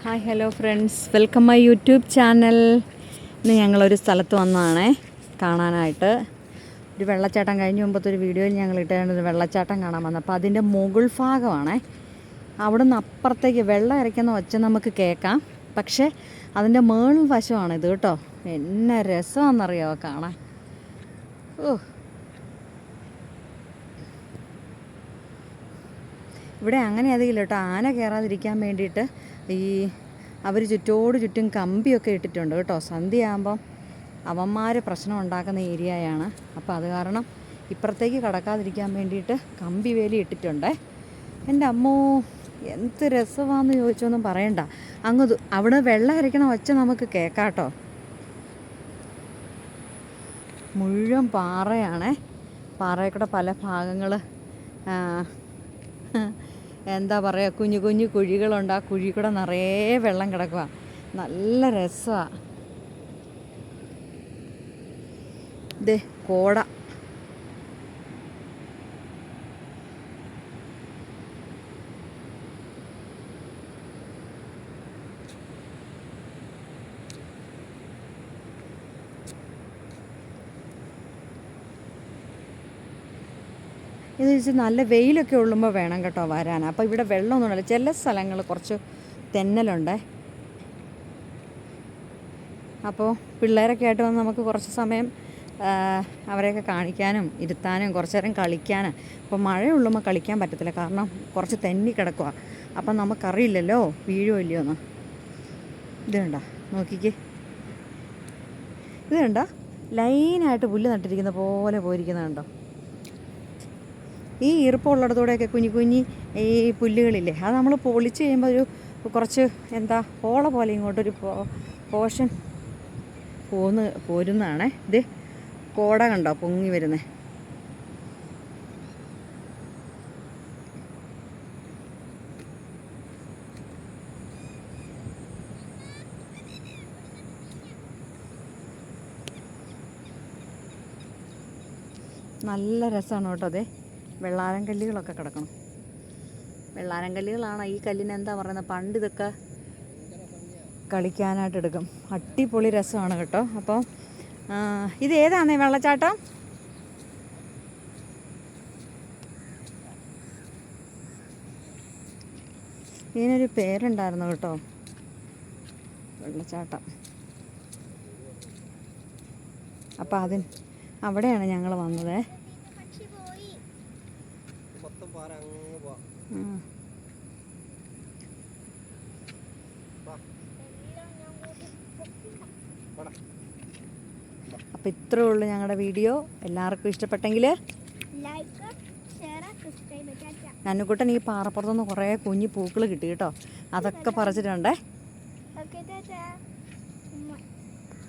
Hi hello friends, welcome my YouTube channel. ഇന്ന് ഞങ്ങളൊരു സ്ഥലത്ത് വന്നതാണേ കാണാനായിട്ട്. ഒരു വെള്ളച്ചാട്ടം കഴിഞ്ഞ മുമ്പത്തെ ഒരു വീഡിയോയിൽ ഞങ്ങൾ ഇട്ടേണ്ടൊരു വെള്ളച്ചാട്ടം കാണാൻ വന്നത്. അപ്പോൾ അതിൻ്റെ മുകൾ ഭാഗമാണേ. അവിടെ നിന്ന് അപ്പുറത്തേക്ക് വെള്ളം ഇറക്കുന്ന ഒച്ച നമുക്ക് കേൾക്കാം, പക്ഷേ അതിൻ്റെ മേൾ വശമാണിത് കേട്ടോ. എന്നെ രസമാണെന്നറിയാമോ കാണാൻ. ഇവിടെ അങ്ങനെ അധികം കേട്ടോ, ആന കയറാതിരിക്കാൻ വേണ്ടിയിട്ട് അവർ ചുറ്റും കമ്പിയൊക്കെ ഇട്ടിട്ടുണ്ട് കേട്ടോ. സന്ധ്യയാകുമ്പം അവന്മാർ പ്രശ്നം ഉണ്ടാക്കുന്ന ഏരിയയാണ്. അപ്പോൾ അത് കാരണം ഇപ്പുറത്തേക്ക് കടക്കാതിരിക്കാൻ വേണ്ടിയിട്ട് കമ്പി വേലി ഇട്ടിട്ടുണ്ട്. എൻ്റെ അമ്മോ എന്ത് രസമാണെന്ന് ചോദിച്ചൊന്നും പറയണ്ട. അവിടെ വെള്ളം ഇറക്കണ ഒച്ച നമുക്ക് കേൾക്കാം കേട്ടോ. മുഴുവൻ പാറയാണേ. പാറയിൽ പല ഭാഗങ്ങൾ എന്താ പറയുക, കുഞ്ഞു കുഞ്ഞു കുഴികളുണ്ട്. ആ കുഴി കൂടെ നിറയെ വെള്ളം കിടക്കുക. നല്ല രസമാണ്. ദേ കോട. ഇത് വെച്ചാൽ നല്ല വെയിലൊക്കെ ഉള്ളുമ്പോൾ വേണം കേട്ടോ വരാൻ. അപ്പോൾ ഇവിടെ വെള്ളമൊന്നുമില്ല. ചില സ്ഥലങ്ങൾ കുറച്ച് തെന്നലുണ്ട്. അപ്പോൾ പിള്ളേരൊക്കെ ആയിട്ട് വന്ന് നമുക്ക് കുറച്ച് സമയം അവരെയൊക്കെ കാണിക്കാനും ഇരുത്താനും കുറച്ച് നേരം കളിക്കാനും. അപ്പോൾ മഴയുള്ളുമ്പോൾ കളിക്കാൻ പറ്റത്തില്ല, കാരണം കുറച്ച് തെന്നി കിടക്കുക. അപ്പം നമുക്കറിയില്ലല്ലോ വീഴുമോ ഇല്ലയോ എന്ന്. ഇത് കണ്ടോ, നോക്കിക്കേ. ഇത് കണ്ടോ, ലൈനായിട്ട് പുല്ല് നട്ടിരിക്കുന്ന പോലെ പോയിരിക്കുന്നുണ്ടോ. ഈ ഈർപ്പമുള്ളിടത്തൂടെയൊക്കെ കുഞ്ഞി ഈ പുല്ലുകളില്ലേ, അത് നമ്മൾ പൊളിച്ച് കഴിയുമ്പോൾ ഒരു കുറച്ച് പോള പോലെ ഇങ്ങോട്ടൊരു പോഷൻ പോരുന്നതാണേ. ഇത് കോട കണ്ടോ പൊങ്ങി വരുന്നേ. നല്ല രസമാണ് കേട്ടോ. അതെ, വെള്ളാരം കല്ലുകളൊക്കെ കിടക്കണം. വെള്ളാരം കല്ലുകളാണ്. ഈ കല്ലിന് എന്താ പറയുന്നത്, പണ്ട് ഇതൊക്കെ കളിക്കാനായിട്ട് എടുക്കും. അടിപൊളി രസമാണ് കേട്ടോ. അപ്പോൾ ഇത് ഏതാണേ വെള്ളച്ചാട്ടം? ഇതിനൊരു പേരുണ്ടായിരുന്നു കേട്ടോ, വെള്ളച്ചാട്ടം. അപ്പോൾ അവിടെയാണ് ഞങ്ങൾ വന്നത്. അപ്പോൾ ഇത്രേ ഉള്ളൂ ഞങ്ങളുടെ വീഡിയോ. എല്ലാവർക്കും ഇഷ്ടപ്പെട്ടെങ്കിൽ നന്നുകുട്ടൻ ഈ പാറപ്പുറത്തുനിന്ന് കുറേ കുഞ്ഞു പൂക്കൾ കിട്ടി കേട്ടോ. അതൊക്കെ പറിച്ചിട്ടുണ്ടേ.